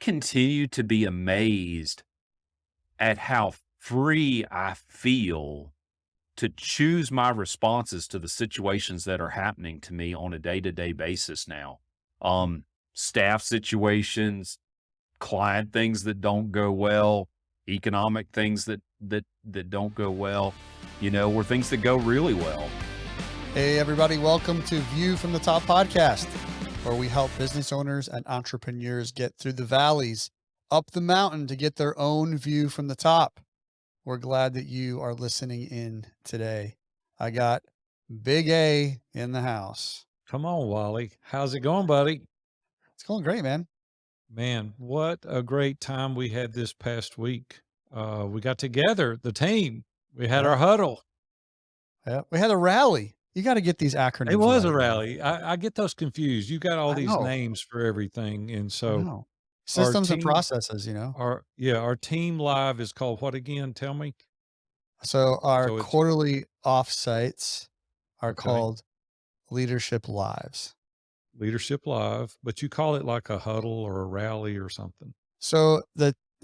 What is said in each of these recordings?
continue to be amazed at how free I feel to choose my responses to the situations that are happening to me on a day-to-day basis now. Um, Staff situations, client things that don't go well, economic things that don't go well, or things that go really well. Hey, everybody, welcome to View from the Top podcast, where we help business owners and entrepreneurs get through the valleys, up the mountain to get their own view from the top. We're glad that you are listening in today. I got Big A in the house. Come on, Wally. How's it going, buddy? It's going great, man. Man, what a great time we had this past week. We got together, the team. We had our Yeah, huddle. yeah. We had a rally. You got to get these acronyms It was right, a man. rally. I get those confused. You got all I these know. names for everything. And I so know. our Systems and team, processes, our team live is called what again? Tell me. So our So it's quarterly offsites are okay. called Leadership Lives. Leadership Live, but you call it like a huddle or a rally or something. So there's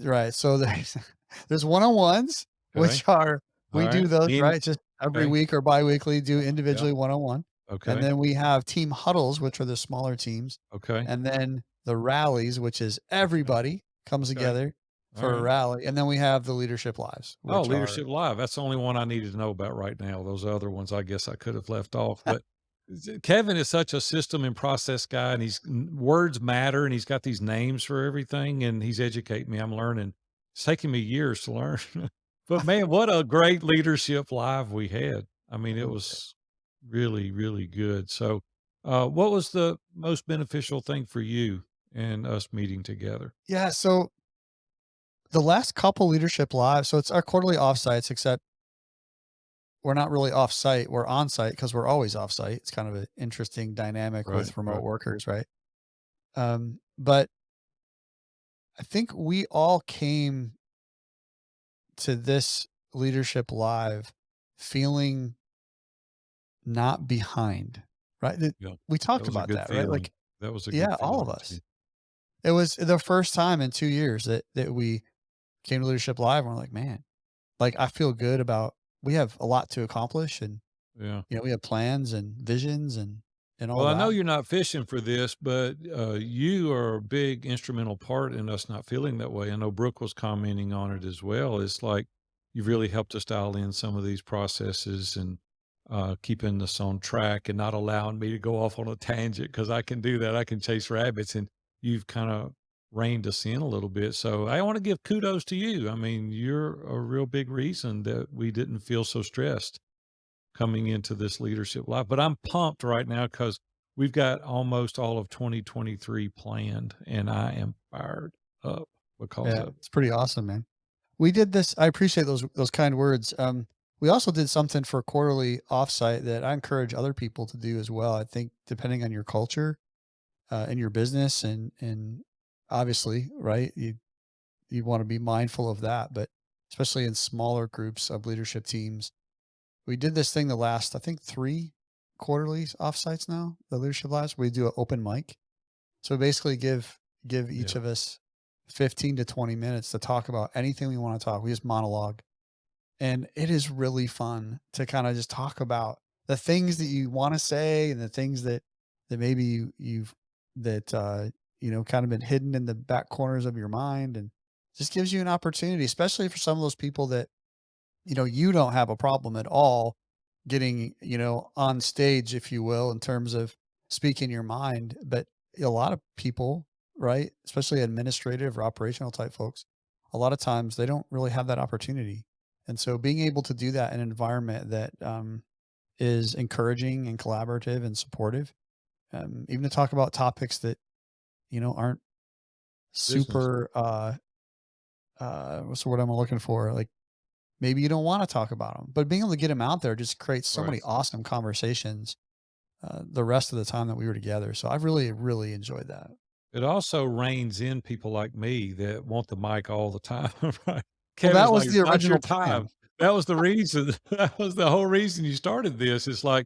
one-on-ones, Okay. which are All we do right. those, right? Just every Okay. week or biweekly, do Yeah. individually one-on-one. And Okay. then we have team huddles, which are the smaller teams. Okay. And then the rallies, which is Okay. everybody comes Okay. together All for a right. rally. And then we have the leadership lives, Oh, which are Leadership Live. That's the only one I needed to know about right now. Those other ones, I guess I could have left off. But Kevin is such a system and process guy, and words matter, and he's got these names for everything, and he's educating me. I'm learning. It's taking me years to learn. But man, what a great Leadership Live we had. I mean, it was really, really good. So, what was the most beneficial thing for you and us meeting together? yeah. So the last couple leadership lives, so it's our quarterly offsites, except we're not really off site. We're on site because we're always off site. It's kind of an interesting dynamic Right, with remote right. workers, right? But I think we all came to this leadership live feeling not behind, right? Yeah. We That talked was a about good that, right? feeling. Like, That was a good yeah, all of feeling too. us. It was the first time in 2 years that we came to leadership live. And we're like, man, like I feel good about. We have a lot to accomplish, and Yeah. we have plans and visions and all Well, I know that. you're not fishing for this, but you are a big instrumental part in us not feeling that way. I know Brooke was commenting on it as well. It's like you've really helped us dial in some of these processes and keeping us on track and not allowing me to go off on a tangent because I can do that. I can chase rabbits, and you've kind of reined us in a little bit. So I want to give kudos to you. I mean, you're a real big reason that we didn't feel so stressed coming into this leadership life. But I'm pumped right now because we've got almost all of 2023 planned, and I am fired up because Yeah, of it. it's pretty awesome, man. We did this. I appreciate those kind words. We also did something for quarterly offsite that I encourage other people to do as well. I think depending on your culture, and your business, and obviously, right, you want to be mindful of that, but especially in smaller groups of leadership teams, we did this thing the last, I think, 3 quarterly offsites now. The leadership lives, we do an open mic. So basically, give each Yeah. of us 15 to 20 minutes to talk about anything we want to talk. We just monologue. And it is really fun to kind of just talk about the things that you want to say and the things that maybe you've that kind of been hidden in the back corners of your mind, and just gives you an opportunity, especially for some of those people that you don't have a problem at all getting on stage, if you will, in terms of speaking your mind. But a lot of people, right, especially administrative or operational type folks, a lot of times they don't really have that opportunity. And so being able to do that in an environment that is encouraging and collaborative and supportive, even to talk about topics that aren't Business. super what's the word I'm looking for, like maybe you don't want to talk about them, but being able to get them out there just creates so Right. many awesome conversations the rest of the time that we were together. So I've really, really enjoyed that. It also reins in people like me that want the mic all the time. Right. Well, that Kevin's was like, the it's not original your plan. time. That was the reason. That was the whole reason you started this. It's like,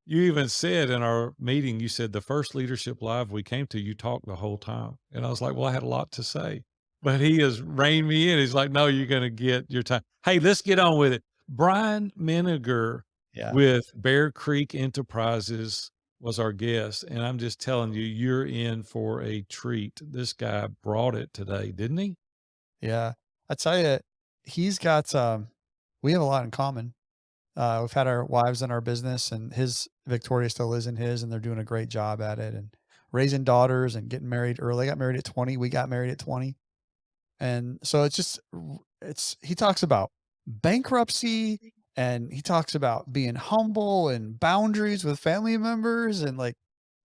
you even said in our meeting, you said the first leadership live we came to, you talked the whole time. And I was like, well, I had a lot to say, but he has reined me in. He's like, no, you're going to get your time. Hey, let's get on with it. Brian Miniger Yeah. with Bear Creek Enterprises was our guest. And I'm just telling you, you're in for a treat. This guy brought it today, didn't he? Yeah. I tell you, he's got, we have a lot in common. We've had our wives in our business, and his Victoria still is in his, and they're doing a great job at it and raising daughters and getting married early. They got married at 20. We got married at 20. And so it's just, he talks about bankruptcy, and he talks about being humble and boundaries with family members. And like,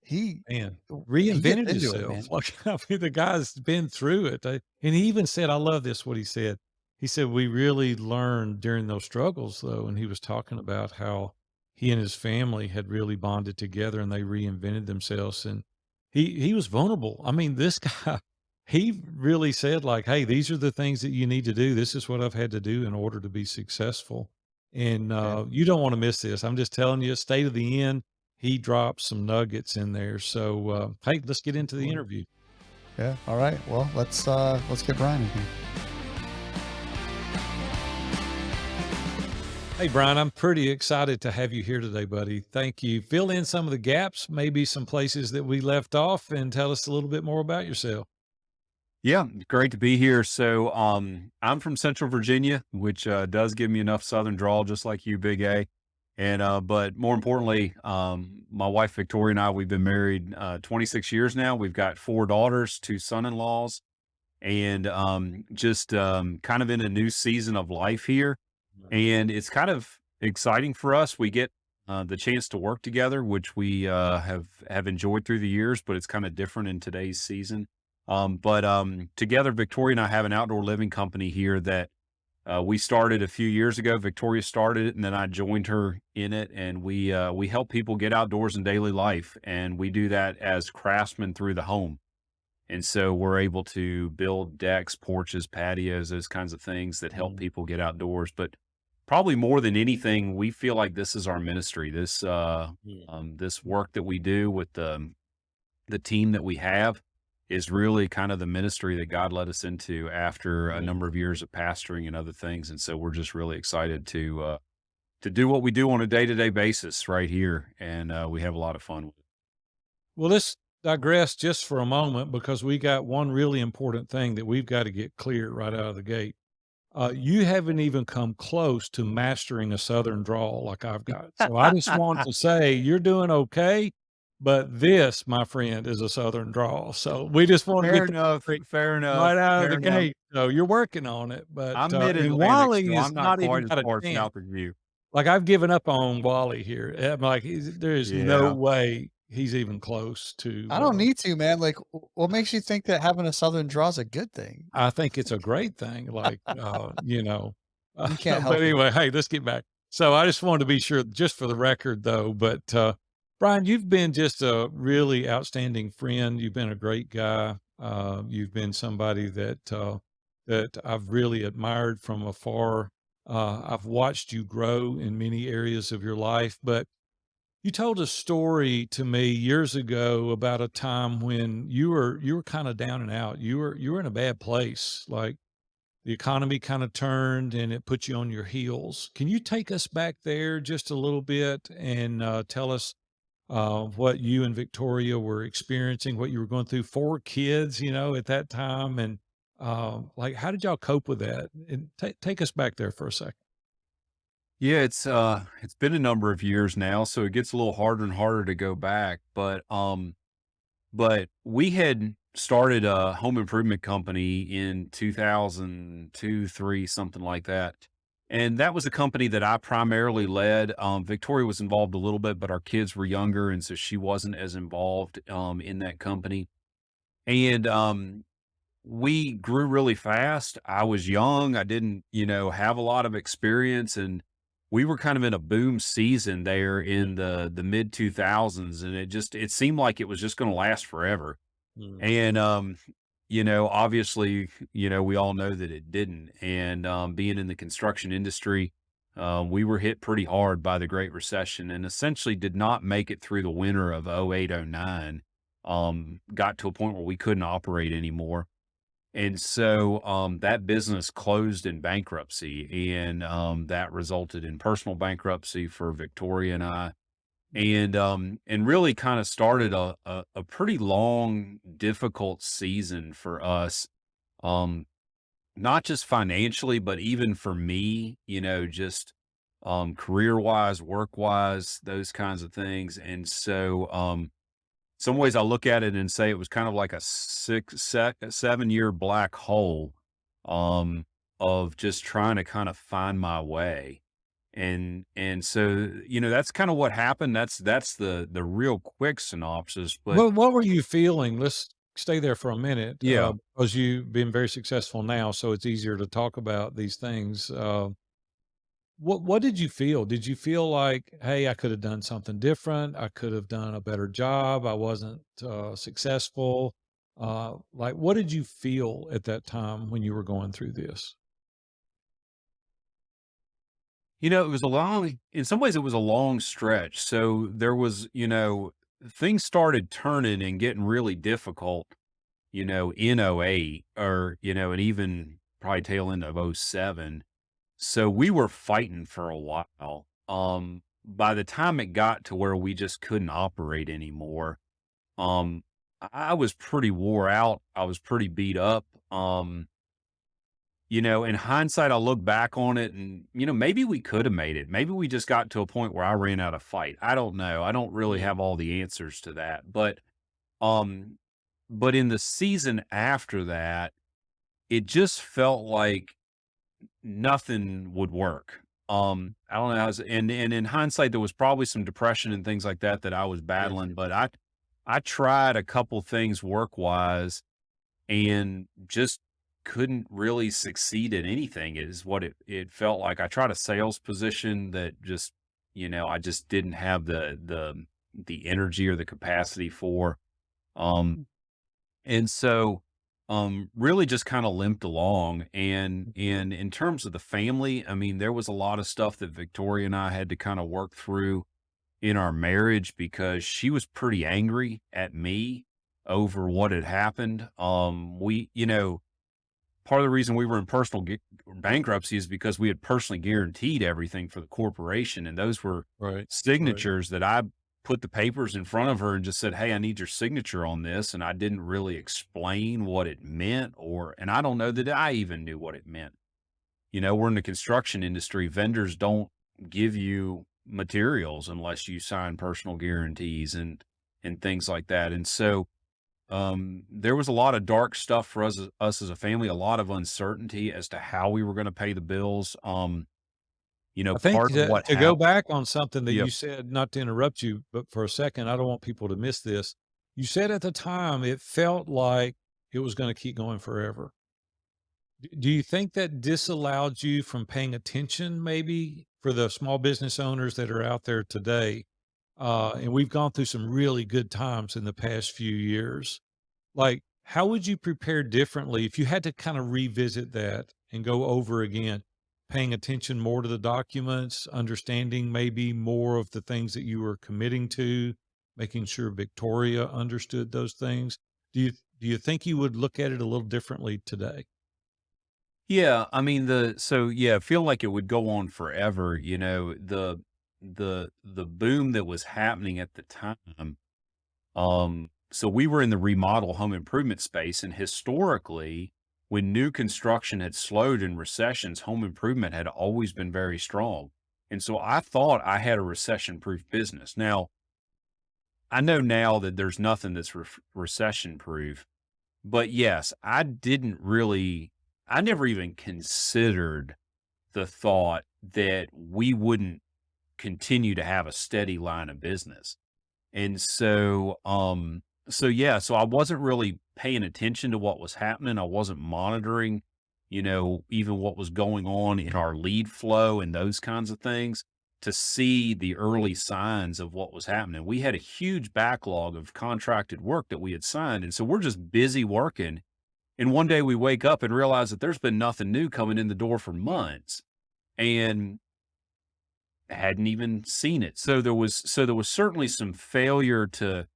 he, Man, he gets reinvented into it, himself. man. Like, I mean, the guy's been through it. And he even said, I love this, what he said. He said, we really learned during those struggles, though. And he was talking about how he and his family had really bonded together and they reinvented themselves. And he was vulnerable. I mean, this guy, he really said, like, hey, these are the things that you need to do. This is what I've had to do in order to be successful. And Yeah. you don't want to miss this. I'm just telling you, state of the end, he dropped some nuggets in there. So, hey, let's get into the interview. Yeah. All right. Well, let's get Brian in here. Hey, Brian, I'm pretty excited to have you here today, buddy. Thank you. Fill in some of the gaps, maybe some places that we left off, and tell us a little bit more about yourself. Yeah, great to be here. So, I'm from Central Virginia, which does give me enough Southern drawl, just like you, Big A. And but more importantly, my wife Victoria and I, we've been married 26 years now. We've got 4 daughters, 2 son-in-laws, and just kind of in a new season of life here. And it's kind of exciting for us. We get the chance to work together, which we have enjoyed through the years, but it's kind of different in today's season. But together, Victoria and I have an outdoor living company here that we started a few years ago. Victoria started it, and then I joined her in it. And we help people get outdoors in daily life, and we do that as craftsmen through the home. And so we're able to build decks, porches, patios, those kinds of things that help Mm, people get outdoors. But probably more than anything, we feel like this is our ministry. yeah. This work that we do with the team that we have is really kind of the ministry that God led us into after a Yeah. number of years of pastoring and other things. And so we're just really excited to do what we do on a day to day basis right here, and we have a lot of fun with it. Well, let's digress just for a moment because we got one really important thing that we've got to get clear right out of the gate. You haven't even come close to mastering a Southern drawl like I've got. So I just want to say you're doing okay, but this, my friend, is a Southern drawl. So we just want to Fair get that enough. straight Fair enough. right out of Fair the enough. gate. So you're working on it, but I'm and mid-Atlantic, Wally so has I'm not not even quite as got a far chance. south as you. Like I've given up on Wally here. I'm like, there is no Yeah. way he's even close I don't to. need to, man. Like, what makes you think that having a Southern draw is a good thing? I think it's a great thing, like, You can't but help it. anyway, hey, let's get back. So I just wanted to be sure, just for the record though, but, Brian, you've been just a really outstanding friend. You've been a great guy. You've been somebody that I've really admired from afar. I've watched you grow in many areas of your life, but you told a story to me years ago about a time when you were kind of down and out. You were in a bad place. Like the economy kind of turned and it put you on your heels. Can you take us back there just a little bit and tell us what you and Victoria were experiencing, what you were going through? 4 kids, at that time, and like how did y'all cope with that? And take us back there for a second. Yeah, it's been a number of years now, so it gets a little harder and harder to go back. But we had started a home improvement company in 2002, 3, something like that. And that was a company that I primarily led. Victoria was involved a little bit, but our kids were younger, and so she wasn't as involved in that company. And we grew really fast. I was young. I didn't, have a lot of experience, and we were kind of in a boom season there in the mid 2000s, and it seemed like it was just going to last forever. Mm, And obviously, we all know that it didn't. And being in the construction industry, We were hit pretty hard by the Great Recession and essentially did not make it through the winter of 08, 09. Got to a point where we couldn't operate anymore. And so that business closed in bankruptcy, and that resulted in personal bankruptcy for Victoria and I, and really kind of started a pretty long, difficult season for us. Um, Not just financially, but even for me, just career wise, work wise, those kinds of things. And so some ways I look at it and say it was kind of like a 7 year black hole um, of just trying to kind of find my way. And so, that's kind of what happened. That's the real quick synopsis. But What were you feeling? Let's stay there for a minute, yeah, because you've been very successful now, so it's easier to talk about these things. What did you feel? Did you feel like, hey, I could have done something different? I could have done a better job. I wasn't successful. Like, what did you feel at that time when you were going through this? it was in some ways, it was a long stretch. So there was, things started turning and getting really difficult, in 08 or, and even probably tail end of 07. So we were fighting for a while. By the time it got to where we just couldn't operate anymore, I was pretty wore out. I was pretty beat up. In hindsight, I look back on it and, maybe we could have made it. Maybe we just got to a point where I ran out of fight. I don't know. I don't really Yeah. have all the answers to that. Um, but in the season after that, it just felt like nothing would work. I don't know and in hindsight, there was probably some depression and things like that that I was Yeah. battling, but I tried a couple things work-wise and just couldn't really succeed at anything is what it felt like. I tried a sales position that just, I just didn't have the energy or the capacity for. Um, and so, really just kind of limped along. And in terms of the family, I mean, there was a lot of stuff that Victoria and I had to kind of work through in our marriage because she was pretty angry at me over what had happened. Part of the reason we were in bankruptcy is because we had personally guaranteed everything for the corporation, and those were Right. Right. signatures that I put the papers in front of her and just said, "Hey, I need your signature on this," and I didn't really explain what it meant, and I don't know that I even knew what it meant. We're in the construction industry. Vendors don't give you materials unless you sign personal guarantees and things like that. And so there was a lot of dark stuff for us as a family, a lot of uncertainty as to how we were going to pay the bills. I think Part of what to go happened. back on something that Yep. you said, not to interrupt you, but for a second, I don't want people to miss this. You said at the time it felt like it was going to keep going forever. Do you think that disallowed you from paying attention, maybe for the small business owners that are out there today? And we've gone through some really good times in the past few years. Like, how would you prepare differently if you had to kind of revisit that and go over again, paying attention more to the documents, understanding maybe more of the things that you were committing to, making sure Victoria understood those things? Do you think you would look at it a little differently today? Yeah, I mean yeah, I feel like it would go on forever. The boom that was happening at the time. So we were in the remodel home improvement space, and historically, when new construction had slowed in recessions, home improvement had always been very strong. And so I thought I had a recession-proof business. Now, I know now that there's nothing that's recession-proof, but yes, I never even considered the thought that we wouldn't continue to have a steady line of business. And so I wasn't really paying attention to what was happening. I wasn't monitoring, even what was going on in our lead flow and those kinds of things to see the early signs of what was happening. We had a huge backlog of contracted work that we had signed. And so we're just busy working. And one day we wake up and realize that there's been nothing new coming in the door for months. And hadn't even seen it. So there was certainly some failure to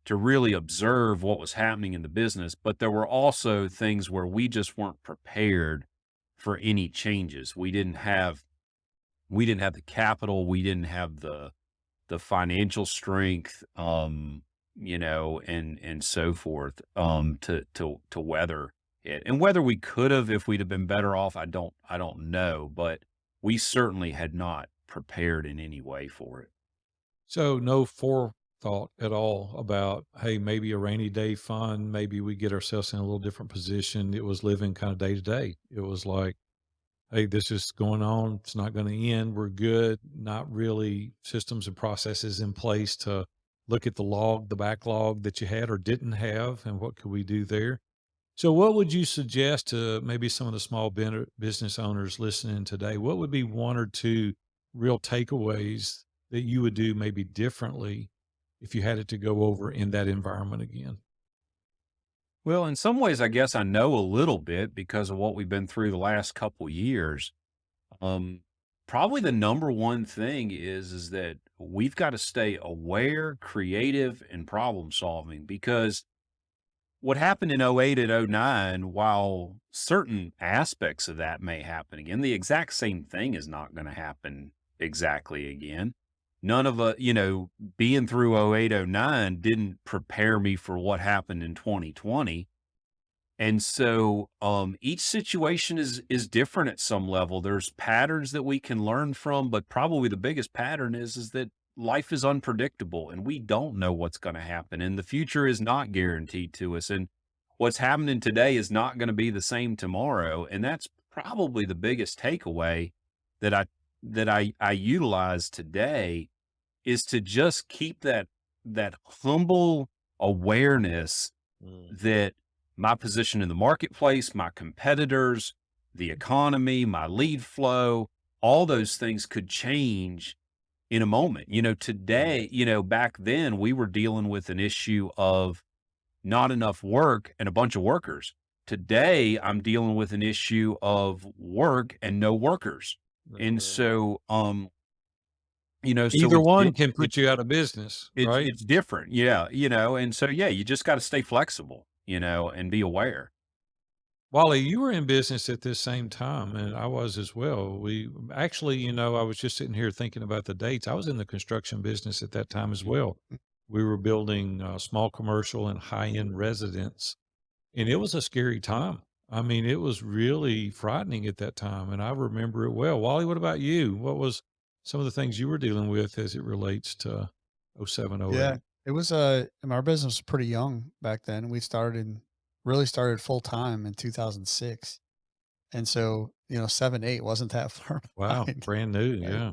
really observe what was happening in the business, but there were also things where we just weren't prepared for any changes. We didn't have the capital, we didn't have the financial strength, and so forth, to weather it. And whether we could have if we'd have been better off, I don't know, but we certainly had not prepared in any way for it. So no forethought at all about, hey, maybe a rainy day fund, maybe we get ourselves in a little different position. It was living kind of day to day. It was like, hey, this is going on. It's not going to end. We're good. Not really systems and processes in place to look at the backlog that you had or didn't have, and what could we do there? So, what would you suggest to maybe some of the small business owners listening today? What would be one or two real takeaways that you would do maybe differently if you had it to go over in that environment again? Well, in some ways, I guess I know a little bit because of what we've been through the last couple years. Um, Probably the number one thing is that we've got to stay aware, creative, and problem solving, because what happened in '08 and '09, while certain aspects of that may happen again, the exact same thing is not going to happen exactly again. None of being through '08 '09 didn't prepare me for what happened in 2020. And so, each situation is different at some level. There's patterns that we can learn from, but probably the biggest pattern is that life is unpredictable and we don't know what's going to happen, and the future is not guaranteed to us. And what's happening today is not going to be the same tomorrow. And that's probably the biggest takeaway that I utilize today, is to just keep that humble awareness Mm. that my position in the marketplace, my competitors, the economy, my lead flow, all those things could change in a moment. Today, back then we were dealing with an issue of not enough work and a bunch of workers. Today, I'm dealing with an issue of work and no workers. And Right. so, so Either one can it's put you out of business, it's right? it's different. Yeah, and so yeah, you just got to stay flexible, and be aware. Wally, you were in business at this same time, and I was as well. We actually, I was just sitting here thinking about the dates. I was in the construction business at that time as Mhm. well. We were building small commercial and high end residence, and it was a scary time. I mean, it was really frightening at that time, and I remember it well. Wally, what about you? What was some of the things you were dealing with as it relates to '07, Yeah, '08? it was, our business was pretty young back then. We really started full time in 2006. And so, 7, 8 wasn't that far Wow, behind, brand new. right? Yeah.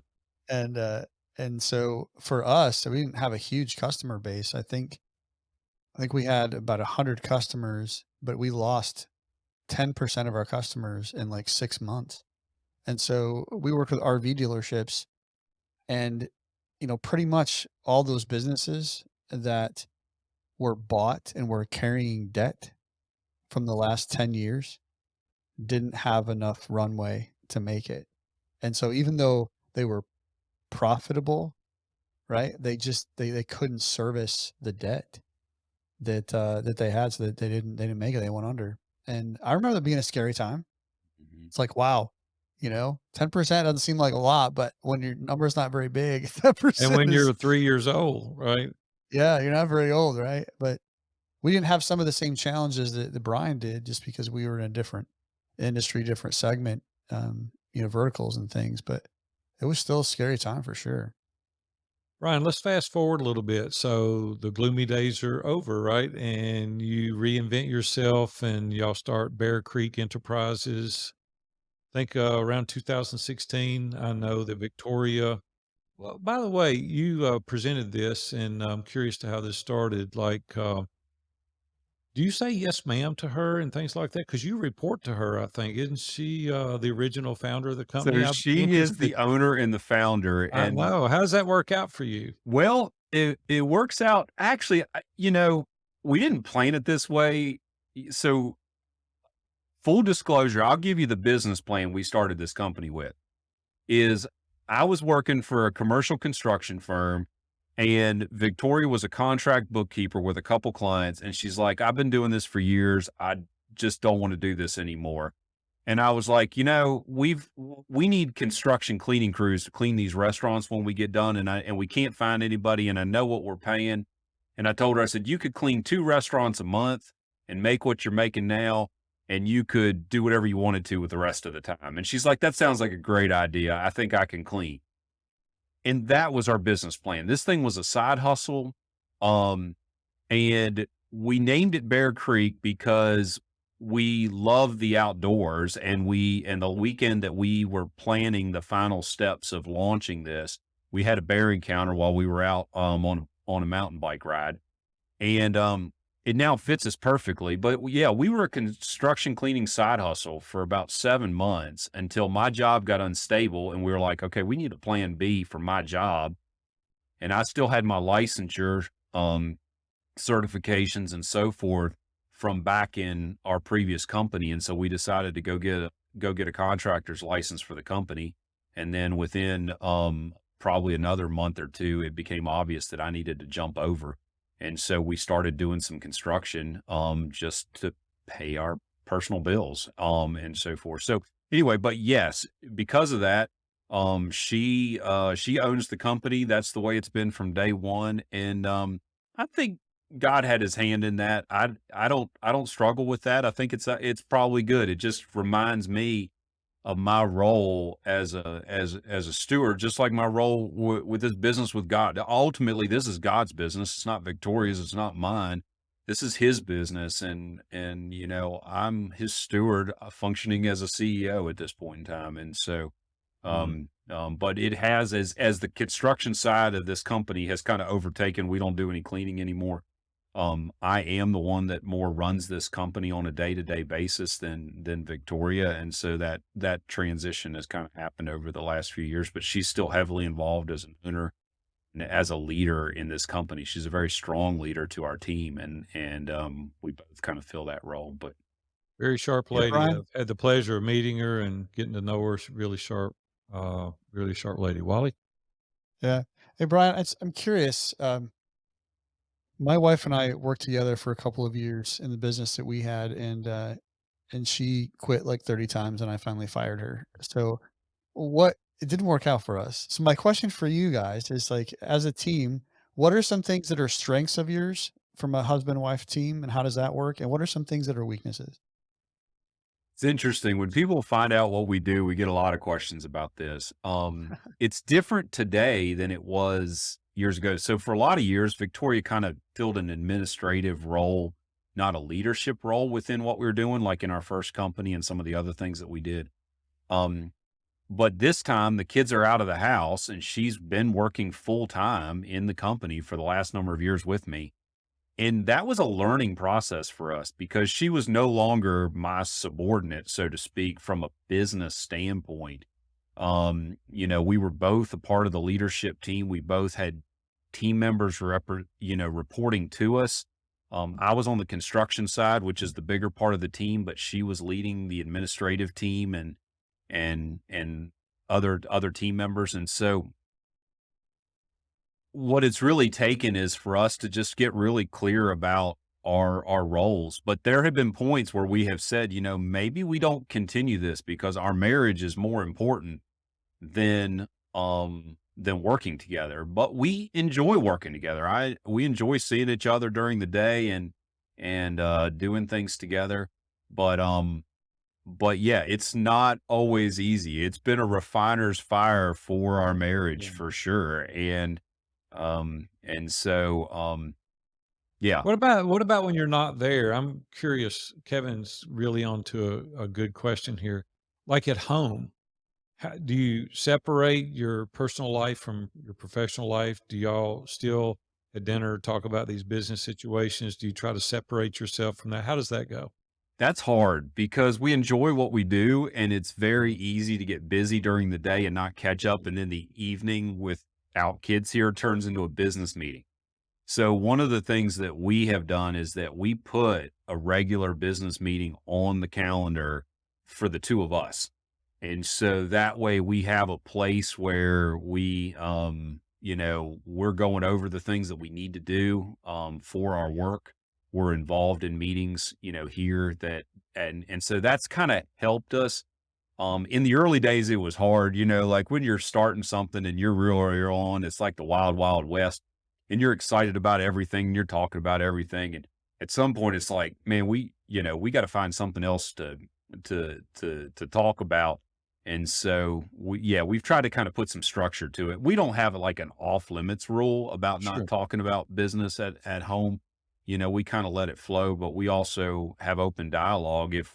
And, uh, and so for us, we didn't have a huge customer base. I think we had about 100 customers, but we lost 10% of our customers in like 6 months. And so we worked with RV dealerships, and, pretty much all those businesses that were bought and were carrying debt from the last 10 years didn't have enough runway to make it. And so even though they were profitable, right? They couldn't service the debt that they had, so that they didn't make it. They went under. And I remember that being a scary time. Mhm. It's like, wow, 10% doesn't seem like a lot, but when your number's not very big, ten And percent when is, you're 3 years old, right? yeah, you're not very old, right? But we didn't have some of the same challenges that Brian did, just because we were in a different industry, different segment, verticals and things. But it was still a scary time for sure. Ryan, let's fast forward a little bit. So the gloomy days are over, right? And you reinvent yourself and y'all start Bear Creek Enterprises. I think around 2016, I know that Victoria. Well, by the way, you presented this, and I'm curious to how this started. Like, do you say yes, ma'am to her and things like that? Because you report to her, I think. Isn't she the original founder of the company? So I'd be she is interested. the owner and the founder, I and know. How does that work out for you? well, it works out actually. We didn't plan it this way. So full disclosure, I'll give you the business plan we started this company with. Is I was working for a commercial construction firm, and Victoria was a contract bookkeeper with a couple clients. And she's like, I've been doing this for years. I just don't want to do this anymore. And I was like, we need construction cleaning crews to clean these restaurants when we get done. And we can't find anybody. And I know what we're paying. And I told her, I said, you could clean 2 restaurants a month and make what you're making now, and you could do whatever you wanted to with the rest of the time. And she's like, that sounds like a great idea. I think I can clean. And that was our business plan. This thing was a side hustle. Um, and we named it Bear Creek because we love the outdoors, and and the weekend that we were planning the final steps of launching this, we had a bear encounter while we were out on a mountain bike ride. And it now fits us perfectly. But yeah, we were a construction cleaning side hustle for about 7 months until my job got unstable, and we were like, okay, we need a plan B for my job. And I still had my licensure certifications and so forth from back in our previous company. And so we decided to go get a contractor's license for the company. And then within probably another month or two, it became obvious that I needed to jump over. And so we started doing some construction just to pay our personal bills and so forth. So anyway, but yes, because of that, she owns the company. That's the way it's been from day one. And I think God had his hand in that. I don't struggle with that. I think it's probably good. It just reminds me of my role as a steward, just like my role with this business with God. Ultimately, this is God's business. It's not Victoria's. It's not mine. This is his business, and I'm his steward, functioning as a CEO at this point in time. And so, Mm. but it has, as the construction side of this company has kind of overtaken. We don't do any cleaning anymore. I am the one that more runs this company on a day-to-day basis than Victoria. And so that transition has kind of happened over the last few years, but she's still heavily involved as an owner and as a leader in this company. She's a very strong leader to our team, and we both kind of fill that role. But Very sharp Hey, lady. Brian. I've had the pleasure of meeting her and getting to know her. She's really sharp lady. Wally? Yeah. Hey, Brian, I'm curious. My wife and I worked together for a couple of years in the business that we had, and she quit like 30 times, and I finally fired her. So what it didn't work out for us. So my question for you guys is, like, as a team, what are some things that are strengths of yours from a husband wife team, and how does that work? And what are some things that are weaknesses? it's interesting when people find out what we do, we get a lot of questions about this. It's different today than it was years ago. So for a lot of years, Victoria kind of filled an administrative role, not a leadership role within what we were doing, like in our first company and some of the other things that we did. Um, but this time the kids are out of the house, and she's been working full time in the company for the last number of years with me. And that was a learning process for us because she was no longer my subordinate, so to speak, from a business standpoint. We were both a part of the leadership team. We both had team members, reporting to us. I was on the construction side, which is the bigger part of the team, but she was leading the administrative team and other team members. And so what it's really taken is for us to just get really clear about our roles. But there have been points where we have said, maybe we don't continue this because our marriage is more important than than working together. But we enjoy working together. We enjoy seeing each other during the day and doing things together. But but yeah, it's not always easy. It's been a refiner's fire for our marriage Yeah. for sure. And so, yeah, What about when you're not there? I'm curious. Kevin's really onto a good question here. Like at home, do you separate your personal life from your professional life? Do y'all still at dinner talk about these business situations? Do you try to separate yourself from that? How does that go? that's hard because we enjoy what we do, and it's very easy to get busy during the day and not catch up. And then the evening without kids here turns into a business meeting. So one of the things that we have done is that we put a regular business meeting on the calendar for the two of us. And so that way we have a place where we're going over the things that we need to do for our work. We're involved in meetings, here and so that's kind of helped us. In the early days, it was hard, like when you're starting something and you're real early on, it's like the wild, wild west and you're excited about everything and you're talking about everything. And at some point it's like, man, we got to find something else to talk about. And so we've tried to kind of put some structure to it. We don't have like an off limits rule about not Sure. talking about business at home. We kind of let it flow, but we also have open dialogue if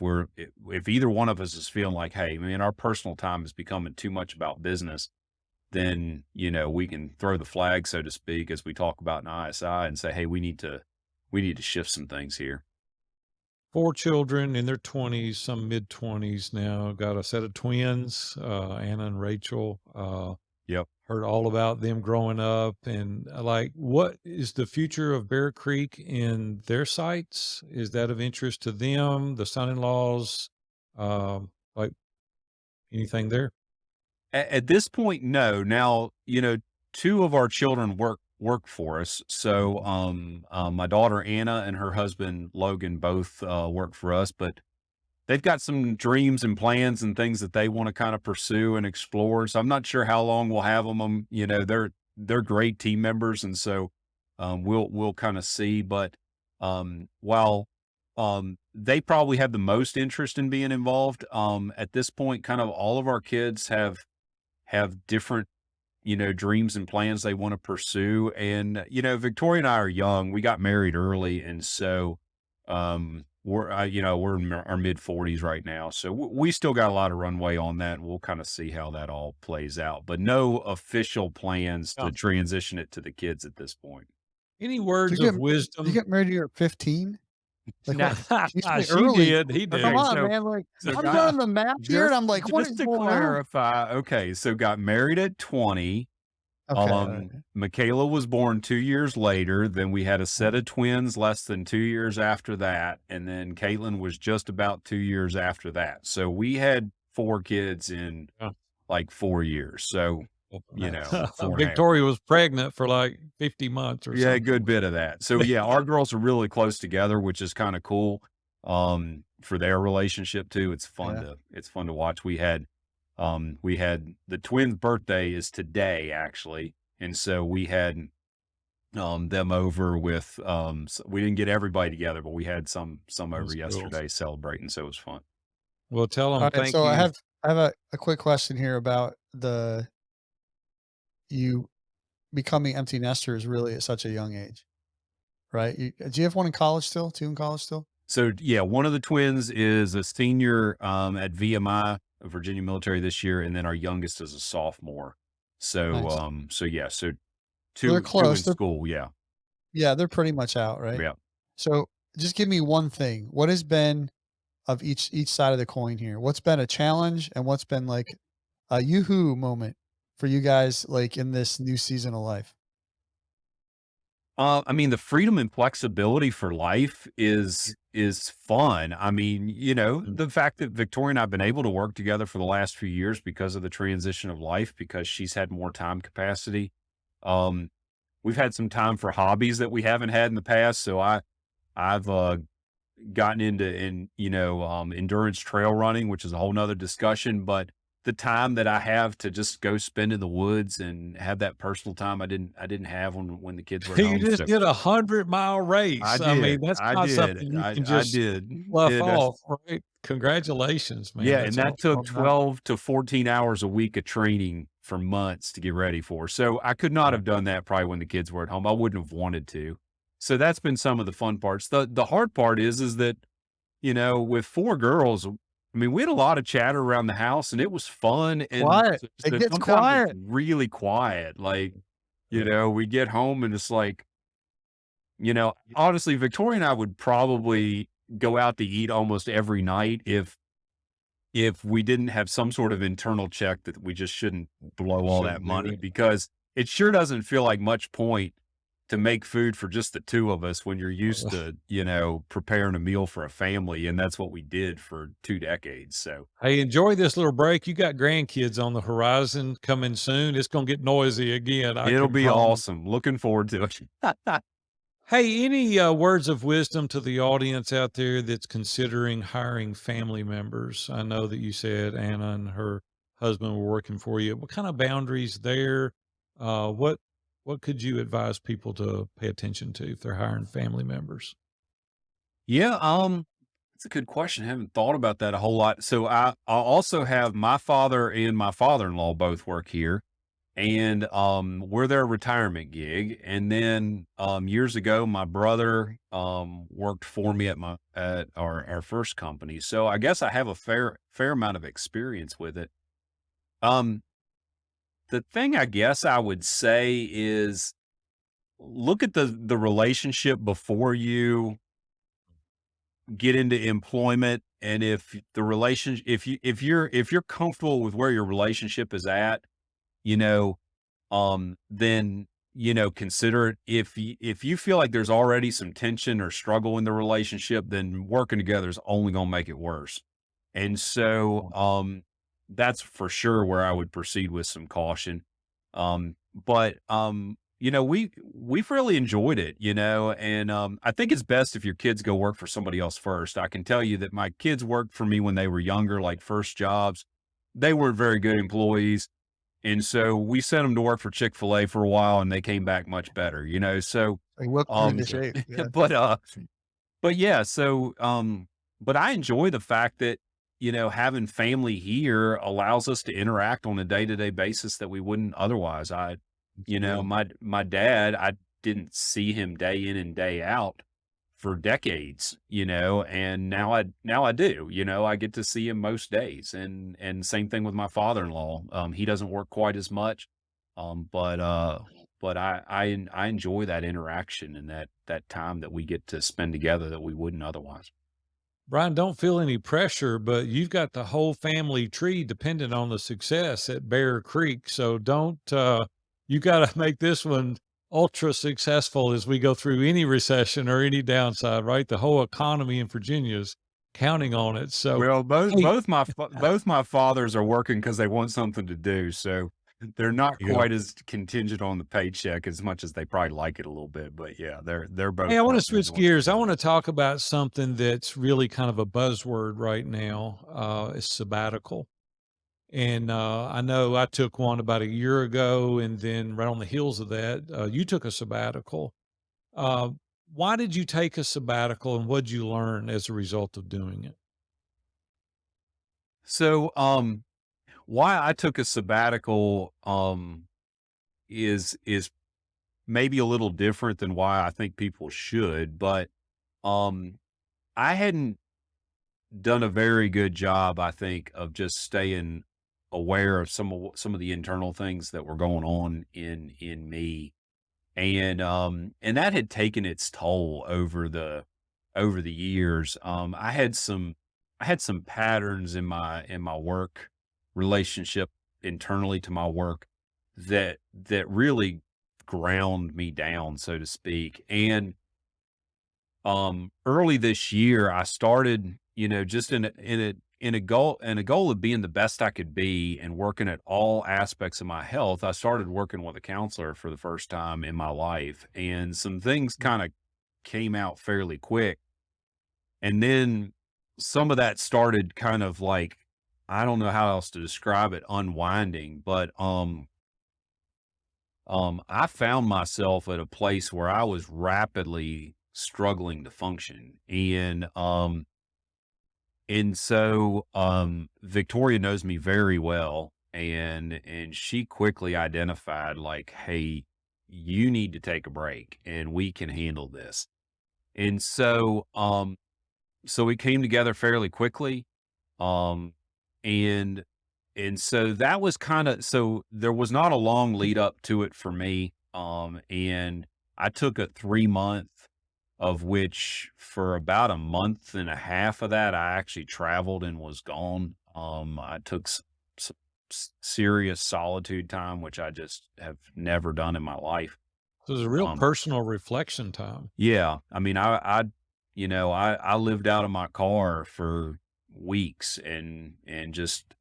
either one of us is feeling like, hey, man, our personal time is becoming too much about business, then, we can throw the flag, so to speak, as we talk about in ISI and say, hey, we need to shift some things here. 4 children in their 20s, some mid-20s now, got a set of twins, Anna and Rachel. Yep. Heard all about them growing up and, like, what is the future of Bear Creek in their sights? Is that of interest to them, the son-in-laws? Like, anything there? At this point, no. Now, two of our children work for us. So, my daughter Anna and her husband Logan both work for us, but they've got some dreams and plans and things that they want to kind of pursue and explore. So I'm not sure how long we'll have them. They're great team members, and so we'll kind of see. But while they probably have the most interest in being involved, at this point, kind of all of our kids have different dreams and plans they want to pursue. And Victoria and I are young. We got married early, and so we're in our mid 40s right now, so we still got a lot of runway on that. And we'll kind of see how that all plays out, but no official plans Yeah. to transition it to the kids at this point. Any Did words you of get did you wisdom? get married when you were 15? Like, Nah, what? You say She early. did, he Come okay, didn't. on, so man, like, so I'm got doing the math here, and just I'm like, "What is just to going on?" clarify, okay, so got married at 20. Okay, alright. Michaela was born 2 years later, then we had a set of twins less than 2 years after that, and then Caitlin was just about 2 years after that. So we had 4 kids in, Yeah. like, 4 years. So, Nice. 4 and a half. Victoria was pregnant for like 50 months or Yeah, a something. good bit of that. So, yeah, our girls are really close together, which is kinda cool, for their relationship too. Yeah. It's fun to watch. We had the twins' birthday is today, actually, and so we had them over with we didn't get everybody together, but we had some over Those girls. yesterday celebrating, so it was fun. Well, tell them Alright, thank so I you. have a quick question here about you becoming empty nesters really at such a young age, right? Do you have one in college still? 2 in college still? So yeah, one of the twins is a senior at VMI, Virginia Military, this year, and then our youngest is a sophomore. So Nice. so So they're two in close. school, yeah. Yeah, they're pretty much out, right? Yeah. So just give me one thing. What has been of each side of the coin here? What's been a challenge and what's been like a yoo-hoo moment for you guys like in this new season of life? I mean, the freedom and flexibility for life is fun. I mean, Mm. the fact that Victoria and I've been able to work together for the last few years because of the transition of life, because she's had more time capacity. Um, we've had some time for hobbies that we haven't had in the past. So I've gotten into endurance trail running, which is a whole nother discussion. But the time that I have to just go spend in the woods and have that personal time, I didn't have when the kids were at You home. just So did a 100-mile race. I mean, that's I not did, something you can I just did. slough Yeah, off, right? Congratulations, man. yeah, That's and that took awesome. 12 to 14 hours a week of training for months to get ready for. So I could not Yeah. have done that probably when the kids were at home. I wouldn't have wanted to. So that's been some of the fun parts. The hard part is that, with 4 girls, I mean, we had a lot of chatter around the house and it was fun. And Quiet. It so gets sometimes it's quiet. really quiet. Like, we get home and it's like, honestly, Victoria and I would probably go out to eat almost every night if we didn't have some sort of internal check that we just shouldn't blow all that Shouldn't do money, it. because it sure doesn't feel like much point, to make food for just the 2 of us when you're used to, preparing a meal for a family, and that's what we did for 2 decades, so Hey, enjoy this little break. You got grandkids on the horizon coming soon. It's gonna get noisy again, I it'll can be promise. awesome. Looking forward to it. Hey, any words of wisdom to the audience out there that's considering hiring family members? I know that you said Anna and her husband were working for you. What kind of boundaries there? What could you advise people to pay attention to if they're hiring family members? Yeah, that's a good question. I haven't thought about that a whole lot. So I also have my father and my father-in-law both work here, and we're their retirement gig. And then years ago, my brother worked for me at our first company. So I guess I have a fair amount of experience with it. Um, the thing I guess I would say is look at the relationship before you get into employment, and if the relation if you're comfortable with where your relationship is at, you know, then, consider it. If you feel like there's already some tension or struggle in the relationship, then working together is only gonna make it worse. And so, that's for sure where I would proceed with some caution. But, we've really enjoyed it, and, I think it's best if your kids go work for somebody else first. I can tell you that my kids worked for me when they were younger, like first jobs. They weren't very good employees. And so we sent them to work for Chick-fil-A for a while and they came back much better, so, Like, whipped you into um, shape. Yeah. but, but yeah, so, but I enjoy the fact that, having family here allows us to interact on a day-to-day basis that we wouldn't otherwise. Yeah. My dad, I didn't see him day in and day out for decades, and now I do, I get to see him most days, and same thing with my father-in-law. He doesn't work quite as much, but I enjoy that interaction and that time that we get to spend together that we wouldn't otherwise. Brian, don't feel any pressure, but you've got the whole family tree dependent on the success at Bear Creek. So don't, you got to make this one ultra successful as we go through any recession or any downside, right? The whole economy in Virginia is counting on it. So, Well, hey, both my fathers are working because they want something to do, so they're not you go. quite as contingent on the paycheck as much as they probably like it a little bit, but yeah, they're both Hey, I want to working and switch doing gears. something I good. want to talk about something that's really kind of a buzzword right now. Is sabbatical. And I know I took one about a year ago, and then right on the heels of that, you took a sabbatical. Uh, why did you take a sabbatical, and what did you learn as a result of doing it? So, why I took a sabbatical, is maybe a little different than why I think people should, but, um, I hadn't done a very good job, I think, of just staying aware of some of the internal things that were going on in me, and that had taken its toll over the years. I had some patterns in my work relationship internally to my work that really ground me down, so to speak. And early this year, I started, just in a goal of being the best I could be and working at all aspects of my health. I started working with a counselor for the first time in my life, and some things kind of came out fairly quick. And then some of that started kind of like, I don't know how else to describe it, unwinding, but I found myself at a place where I was rapidly struggling to function. And so, Victoria knows me very well, and she quickly identified like, "Hey, you need to take a break, and we can handle this." And so we came together fairly quickly, um, and so that was so there was not a long lead up to it for me, and I took a 3 month, of which for about a month and a half of that, I actually traveled and was gone. I took some serious solitude time, which I just have never done in my life. So it's a real Um, personal reflection time. yeah, I mean, I lived out of my car for weeks and just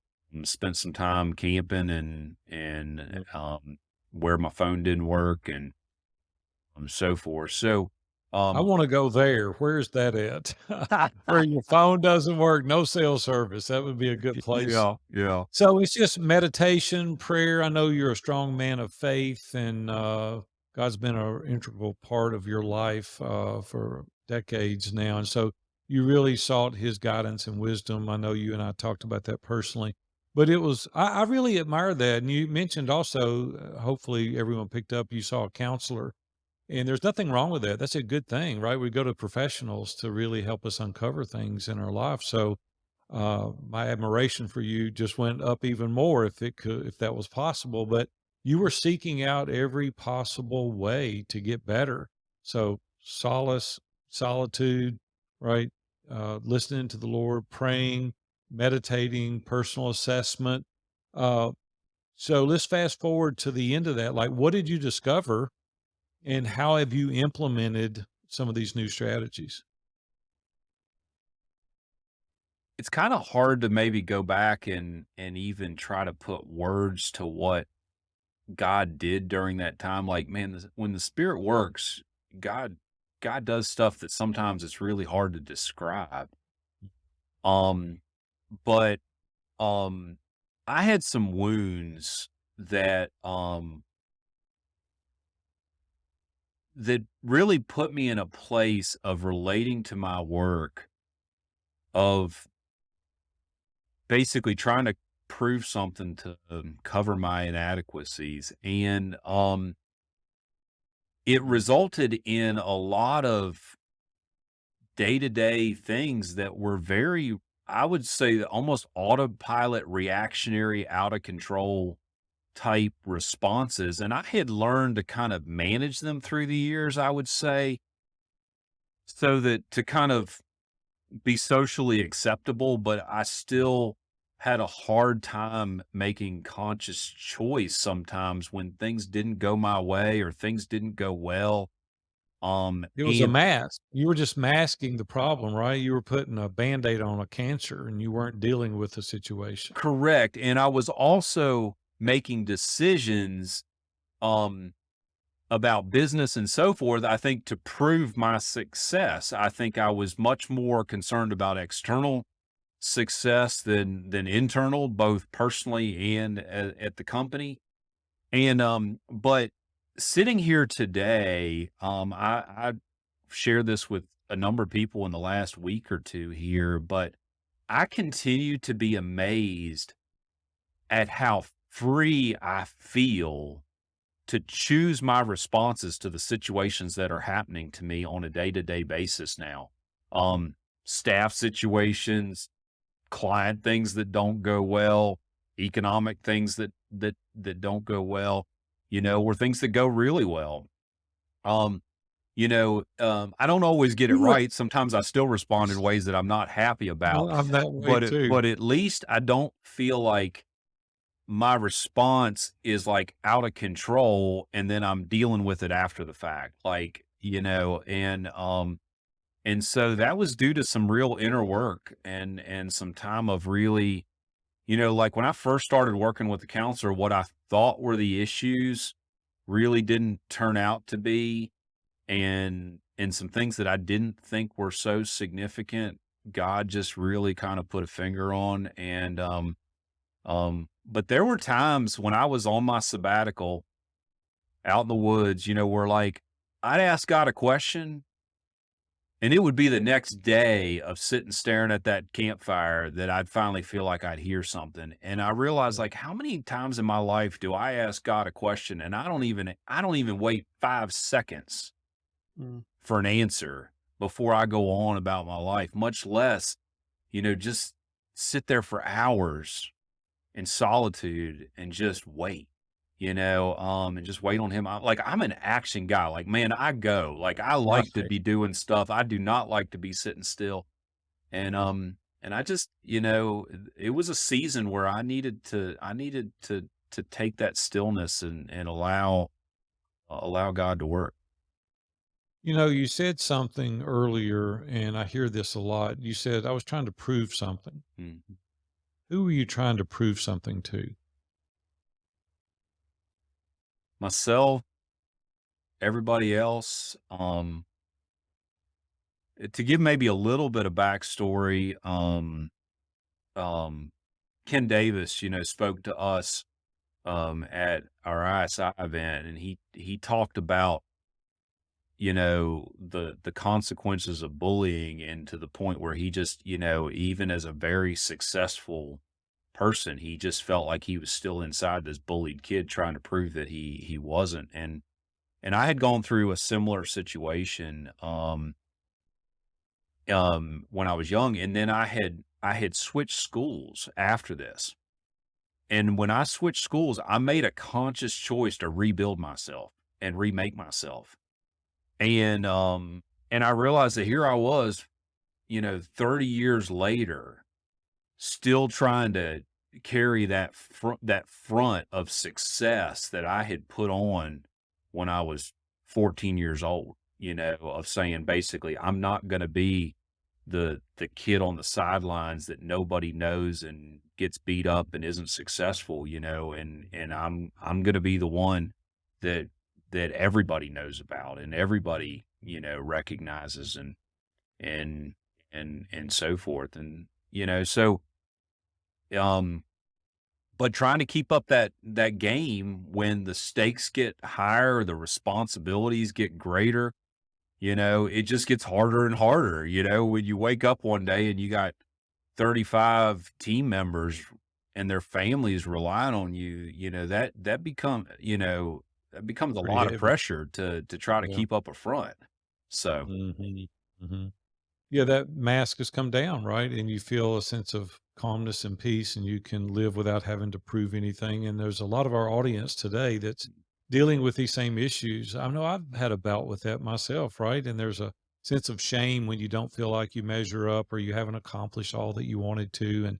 spent some time camping Yeah. where my phone didn't work and so forth. So, I um, wanna go there. Where's that at? Where your phone doesn't work, no cell service. That would be a good place. yeah, yeah. So it's just meditation, prayer. I know you're a strong man of faith, and God's been an integral part of your life for decades now. And so you really sought His guidance and wisdom. I know you and I talked about that personally, but I really admire that. And you mentioned also, hopefully everyone picked up, you saw a counselor, and there's nothing wrong with that. That's a good thing, right? We go to professionals to really help us uncover things in our life. So my admiration for you just went up even more if that was possible. But you were seeking out every possible way to get better. So solace, solitude, right? Listening to the Lord, praying, meditating, personal assessment. Uh, so let's fast forward to the end of that. Like, what did you discover, and how have you implemented some of these new strategies? It's kind of hard to maybe go back and even try to put words to what God did during that time. Like, man, when the Spirit works, God God does stuff that sometimes it's really hard to describe. Um, but I had some wounds that really put me in a place of relating to my work, of basically trying to prove something to cover my inadequacies. And it resulted in a lot of day to day things that were very, I would say, almost autopilot, reactionary, out of control type responses. And I had learned to kind of manage them through the years, I would say, so that to kind of be socially acceptable, but I still had a hard time making conscious choice sometimes when things didn't go my way or things didn't go well. It was a And mask. You were just masking the problem, right? You were putting a Band-Aid on a cancer, and you weren't dealing with the situation. correct. And I was also making decisions um about business and so forth, I think to prove my success. I think I was much more concerned about external success than internal, both personally and at the company. And but sitting here today, I shared this with a number of people in the last week or two here, but I continue to be amazed at how free I feel to choose my responses to the situations that are happening to me on a day-to-day basis now. Um, Staff situations, client things that don't go well, economic things that don't go well, or things that go really well. Um, I don't always get it You were right. Sometimes I still respond in ways that I'm not happy about, I'm that way too. but at least I don't feel like my response is like out of control and then I'm dealing with it after the fact. Like, and so that was due to some real inner work and some time of really, like when I first started working with the counselor, what I thought were the issues really didn't turn out to be, and some things that I didn't think were so significant, God just really kind of put a finger on. And but there were times when I was on my sabbatical out in the woods, where like I'd ask God a question and it would be the next day of sitting staring at that campfire that I'd finally feel like I'd hear something. And I realized, like, how many times in my life do I ask God a question and I don't even wait 5 seconds Mm. for an answer before I go on about my life, much less, just sit there for hours in solitude and just wait, and just wait on him. I'm an action guy. Like, man, I go. Like, I like to Right. be doing stuff. I do not like to be sitting still. And I just, it was a season where I needed to take that stillness and allow allow God to work. You know, you said something earlier, and I hear this a lot. You said, I was trying to prove something. Mhm. Who were you trying to prove something to? Myself, everybody else, to give maybe a little bit of backstory, um, Ken Davis, spoke to us at our ISI event, and he talked about the consequences of bullying, and to the point where he just even as a very successful person, he just felt like he was still inside this bullied kid trying to prove that he wasn't. And I had gone through a similar situation when I was young, and then I had switched schools after this. And when I switched schools, I made a conscious choice to rebuild myself and remake myself. And I realized that here I was, 30 years later, still trying to carry that front of success that I had put on when I was 14 years old, of saying basically, I'm not going to be the kid on the sidelines that nobody knows and gets beat up and isn't successful, and I'm going to be the one that everybody knows about and everybody, recognizes, and and so forth. And so um but trying to keep up that game when the stakes get higher, the responsibilities get greater, it just gets harder and harder. When you wake up one day and you got 35 team members and their families relying on you, that becomes a Pretty lot of heavy. pressure to try to Yeah. keep up a front. So, Hmm. Hmm. Yeah, that mask has come down, right? And you feel a sense of calmness and peace, and you can live without having to prove anything. And there's a lot of our audience today that's dealing with these same issues. I know I've had a bout with that myself, right? And there's a sense of shame when you don't feel like you measure up or you haven't accomplished all that you wanted to. And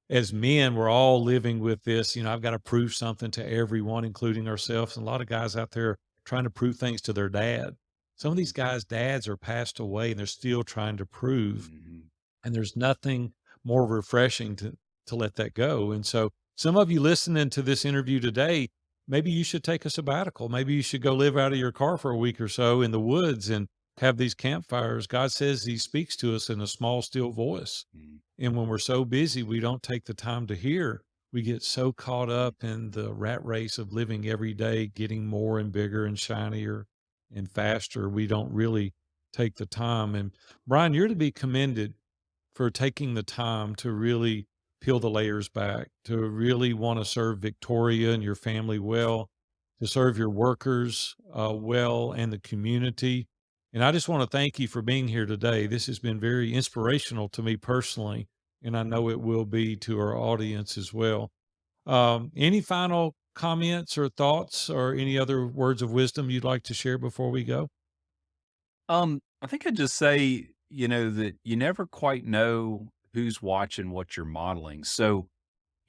as men, we're all living with this, I've got to prove something to everyone, including ourselves. And a lot of guys out there trying to prove things to their dad. Some of these guys' dads are passed away and they're still trying to prove, mhm. and there's nothing more refreshing to let that go. And so some of you listening to this interview today, maybe you should take a sabbatical. Maybe you should go live out of your car for a week or so in the woods and have these campfires. God says he speaks to us in a small, still voice. Mhm. And when we're so busy, we don't take the time to hear. We get so caught Mhm. up in the rat race of living every day, getting more and bigger and shinier and faster. We don't really take the time. And Brian, you're to be commended for taking the time to really peel the layers back, to really want to serve Victoria and your family well, to serve your workers well and the community. And I just want to thank you for being here today. This has been very inspirational to me personally, and I know it will be to our audience as well. Any final comments or thoughts or any other words of wisdom you'd like to share before we go? I think I'd just say, that you never quite know who's watching what you're modeling. So,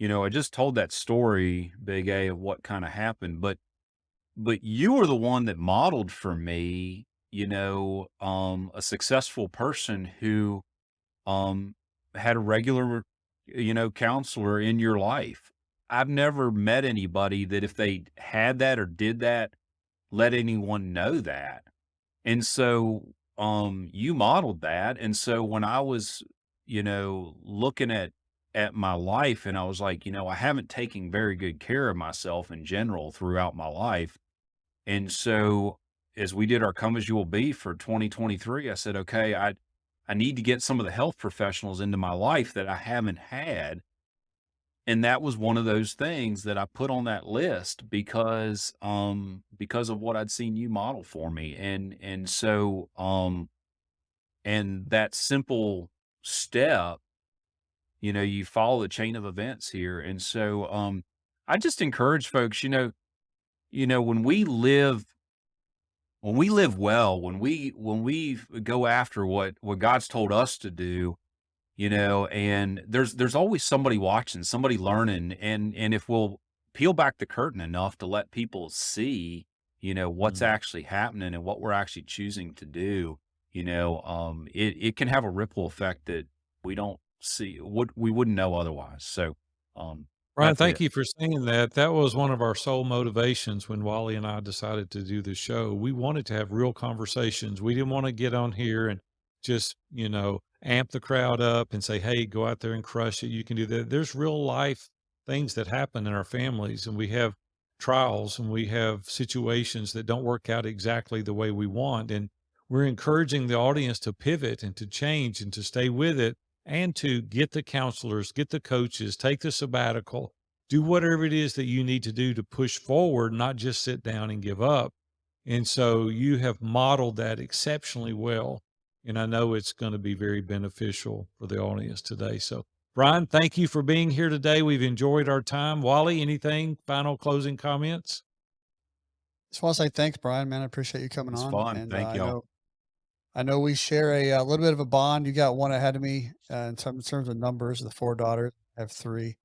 I just told that story, Big A, of what kind of happened, but you were the one that modeled for me, a successful person who um had a regular, counselor in your life. I've never met anybody that if they had that or did that, let anyone know that. And so, you modeled that, and so when I was, looking at my life, and I was like, I haven't taken very good care of myself in general throughout my life. And so, as we did our Come As You Will Be for 2023, I said, "Okay, I need to get some of the health professionals into my life that I haven't had." And that was one of those things that I put on that list because of what I'd seen you model for me. And that simple step, you follow the chain of events here. And so I just encourage folks, when we live well, when we go after what God's told us to do, and there's always somebody watching, somebody learning, and if we'll peel back the curtain enough to let people see, what's Mm. actually happening and what we're actually choosing to do, it can have a ripple effect that we don't see, what we wouldn't know otherwise. So, Brian, that's thank it. you for saying that. That was one of our sole motivations when Wally and I decided to do this show. We wanted to have real conversations. We didn't want to get on here and just, amp the crowd up and say, hey, go out there and crush it. You can do that. There's real life things that happen in our families, and we have trials and we have situations that don't work out exactly the way we want. And we're encouraging the audience to pivot and to change and to stay with it and to get the counselors, get the coaches, take the sabbatical, do whatever it is that you need to do to push forward, not just sit down and give up. And so you have modeled that exceptionally well. And I know it's going to be very beneficial for the audience today. So, Brian, thank you for being here today. We've enjoyed our time. Wally, anything, final closing comments? Just want to say thanks, Brian, man. I appreciate you coming It's on. fun. And Thank y'all. I know we share a little bit of a bond. You got one ahead of me in terms of numbers, the 4 daughters. I have three.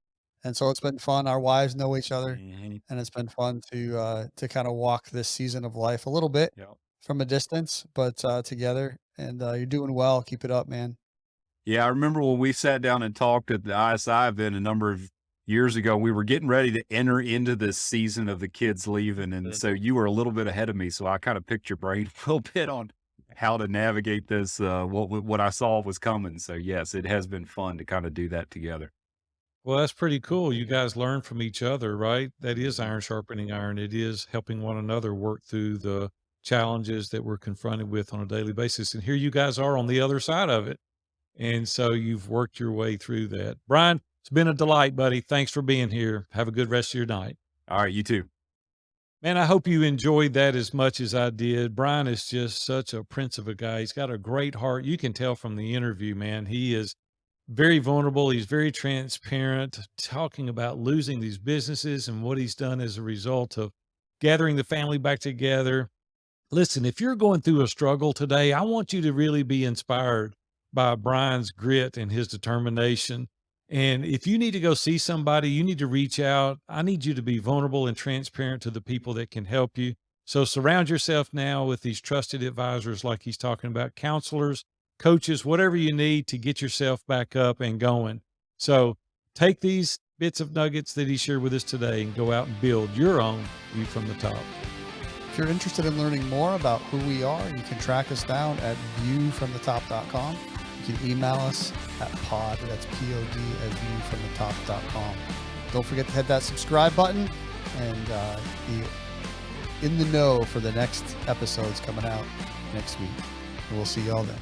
And so it's been fun. Our wives know each other, Mhm. and it's been fun to kind of walk this season of life a little bit Yep. from a distance, but together. And you're doing well. Keep it up, man. Yeah, I remember when we sat down and talked at the ISI event a number of years ago, we were getting ready to enter into this season of the kids leaving. And so you were a little bit ahead of me. So I kind of picked your brain a little bit on how to navigate this, what I saw was coming. So yes, it has been fun to kind of do that together. Well, that's pretty cool. You guys learn from each other, right? That is Mhm. iron sharpening iron. It is helping one another work through the challenges that we're confronted with on a daily basis. And here you guys are on the other side of it. And so you've worked your way through that. Brian, it's been a delight, buddy. Thanks for being here. Have a good rest of your night. All right, you too. Man, I hope you enjoyed that as much as I did. Brian is just such a prince of a guy. He's got a great heart. You can tell from the interview, man. He is very vulnerable. He's very transparent, talking about losing these businesses and what he's done as a result of gathering the family back together. Listen, if you're going through a struggle today, I want you to really be inspired by Brian's grit and his determination. And if you need to go see somebody, you need to reach out. I need you to be vulnerable and transparent to the people that can help you. So surround yourself now with these trusted advisors, like he's talking about, counselors, coaches, whatever you need to get yourself back up and going. So take these bits of nuggets that he shared with us today and go out and build your own view from the top. If you're interested in learning more about who we are, you can track us down at viewfromthetop.com. You can email us at pod, that's P-O-D, at viewfromthetop.com. Don't forget to hit that subscribe button and be in the know for the next episodes coming out next week. And we'll see y'all then.